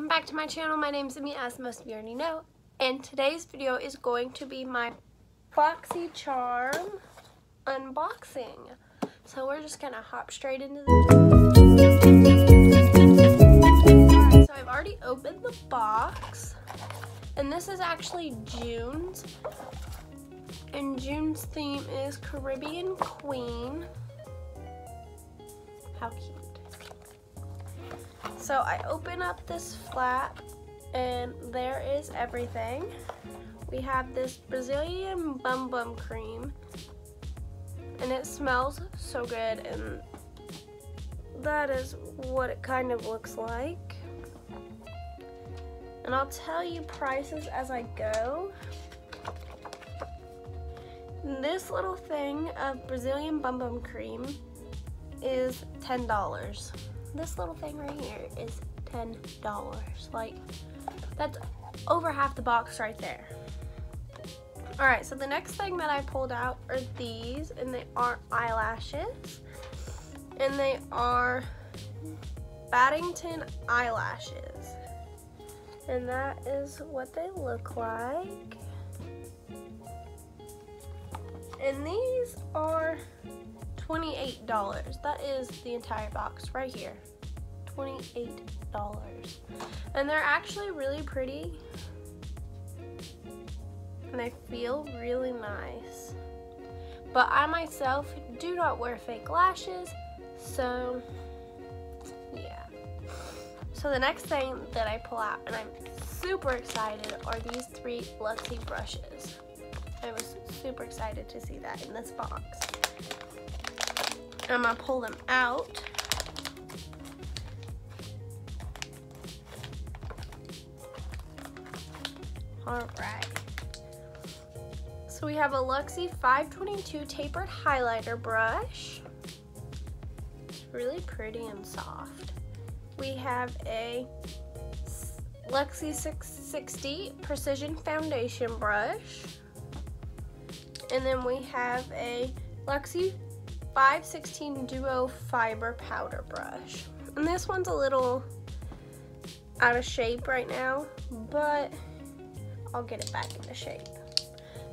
welcome back to my channel. My name's Amy, as most of you already know, and today's video is going to be my BoxyCharm unboxing. So we're just gonna hop straight into this. Alright, so I've already opened the box, and this is actually June's, and June's theme is Caribbean Queen. How cute. So I open up this flap and there is everything. We have this Brazilian Bum Bum cream and it smells so good, and that is what it kind of looks like. And I'll tell you prices as I go. This little thing of Brazilian Bum Bum cream is $10. This little thing right here is $10. Like, that's over half the box right there. Alright, so the next thing that I pulled out are these, and they are eyelashes. And they are Baddington eyelashes. And that is what they look like. And these are $28. That is the entire box right here. $28. And they're actually really pretty. And they feel really nice. But I myself do not wear fake lashes, so yeah. So the next thing that I pull out, and I'm super excited, are these 3 Luxie brushes. I was super excited to see that in this box. I'm gonna pull them out. All right. So we have a Luxie 522 tapered highlighter brush. It's really pretty and soft. We have a Luxie 660 precision foundation brush. And then we have a Luxie 516 Duo Fiber Powder Brush. And this one's a little out of shape right now, but I'll get it back into shape.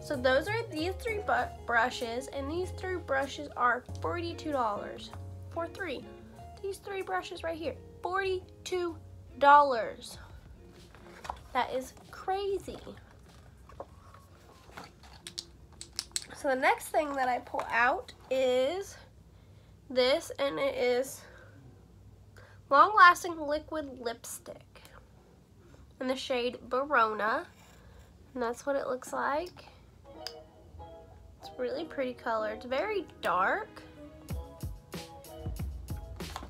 So those are these 3 brushes, and these 3 brushes are $42 for 3. These 3 brushes right here, $42. That is crazy. So the next thing that I pull out is this, and it is Long Lasting Liquid Lipstick in the shade Verona, and that's what it looks like. It's a really pretty color. It's very dark,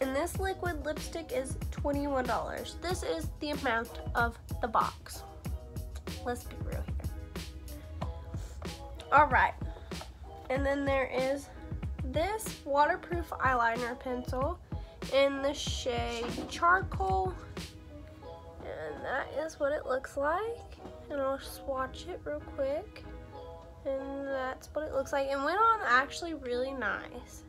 and this liquid lipstick is $21. This is the amount of the box. Let's be real here. All right. And then there is this waterproof eyeliner pencil in the shade Charcoal. And that is what it looks like. And I'll swatch it real quick. And that's what it looks like. And went on actually really nice.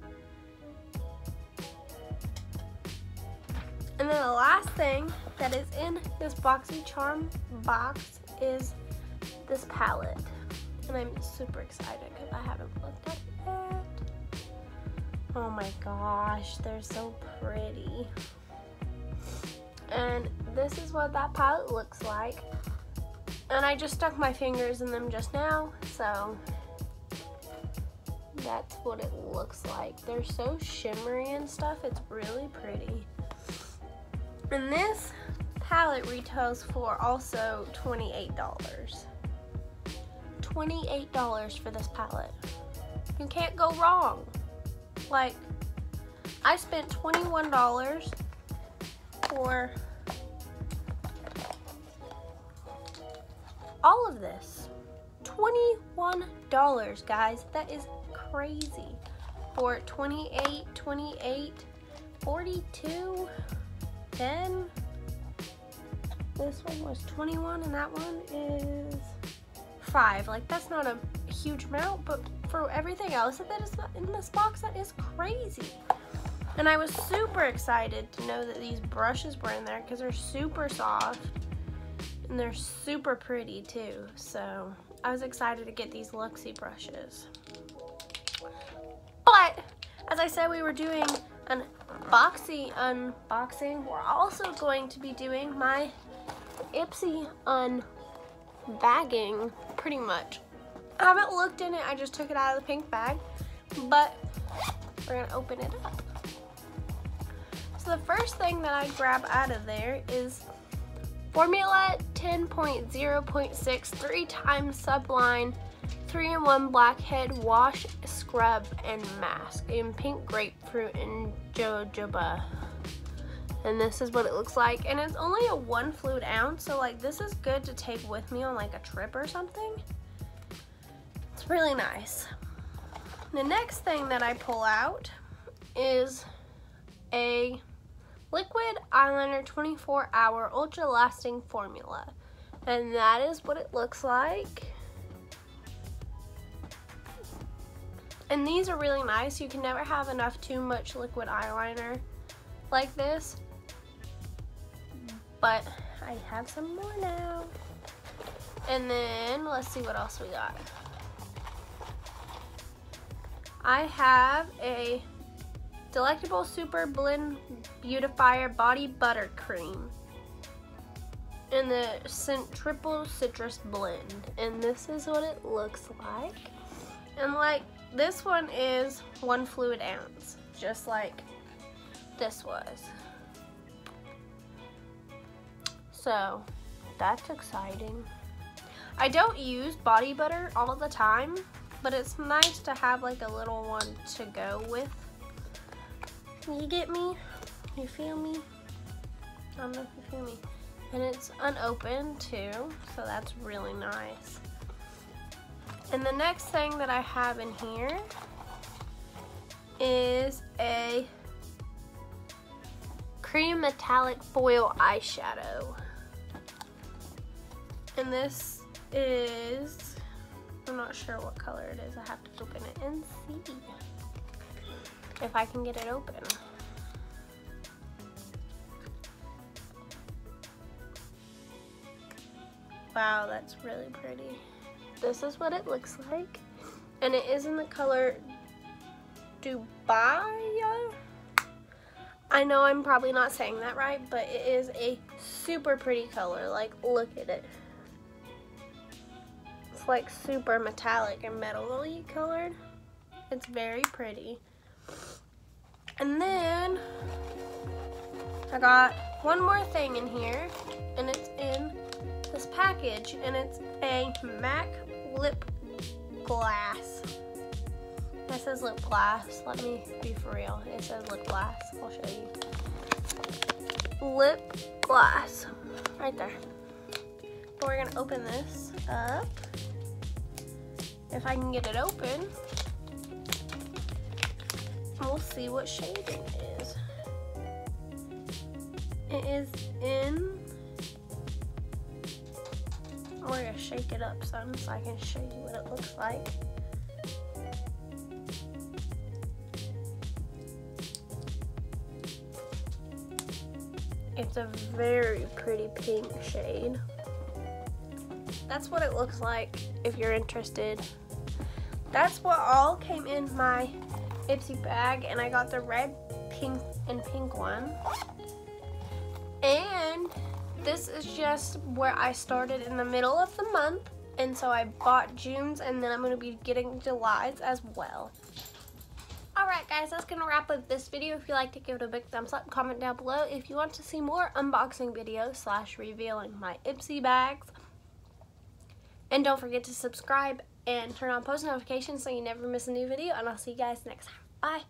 And then the last thing that is in this BoxyCharm box is this palette. And I'm super excited because I haven't looked at it yet. Oh my gosh, they're so pretty. And this is what that palette looks like. And I just stuck my fingers in them just now, so that's what it looks like. They're so shimmery and stuff, it's really pretty. And this palette retails for also $28. $28 for this palette. You can't go wrong. Like, I spent $21 for all of this. $21, guys. That is crazy. For 28, 28, 42, 10. This one was 21 and that one is 5. Like, that's not a huge amount, but for everything else that is in this box, that is crazy. And I was super excited to know that these brushes were in there because they're super soft and they're super pretty too. So I was excited to get these Luxie brushes. But as I said, we were doing an unboxing. We're also going to be doing my Ipsy unbagging, pretty much. I haven't looked in it, I just took it out of the pink bag, but we're gonna open it up. So the first thing that I grab out of there is Formula 10.0.6 3-time Sublime 3-in-1 Blackhead Wash, Scrub, and Mask in pink grapefruit and jojoba. And this is what it looks like. And it's only a 1 fluid ounce, so like this is good to take with me on like a trip or something. It's really nice. The next thing that I pull out is a liquid eyeliner 24-hour ultra lasting formula. And that is what it looks like. And these are really nice. You can never have enough too much liquid eyeliner like this. But I have some more now. And then let's see what else we got. I have a Delectable Super Blend Beautifier Body Butter Cream in the Triple Citrus Blend. And this is what it looks like. And like this one is 1 fluid ounce, just like this was. So that's exciting. I don't use body butter all the time, but it's nice to have like a little one to go with. You get me? You feel me? I don't know if you feel me. And it's unopened too, so that's really nice. And the next thing that I have in here is a cream metallic foil eyeshadow. And this is, I'm not sure what color it is. I have to open it and see if I can get it open. Wow, that's really pretty. This is what it looks like. And it is in the color Dubai. I know I'm probably not saying that right, but it is a super pretty color. Like, look at it. It's like super metallic and metal-y colored. It's very pretty. And then I got one more thing in here, and it's in this package, and it's a MAC lip gloss. It says lip gloss. Let me be for real. It says lip gloss. I'll show you. Lip gloss. Right there. But we're gonna open this up. If I can get it open, we'll see what shade it is. It is in, we're gonna shake it up some so I can show you what it looks like. It's a very pretty pink shade. That's what it looks like if you're interested. That's what all came in my Ipsy bag, and I got the red, pink, and pink one. And this is just where I started in the middle of the month, and so I bought June's, and then I'm going to be getting July's as well. Alright guys, that's going to wrap up this video. If you liked it, give it a big thumbs up, comment down below if you want to see more unboxing videos / revealing my Ipsy bags. And don't forget to subscribe and turn on post notifications so you never miss a new video, and I'll see you guys next time. Bye.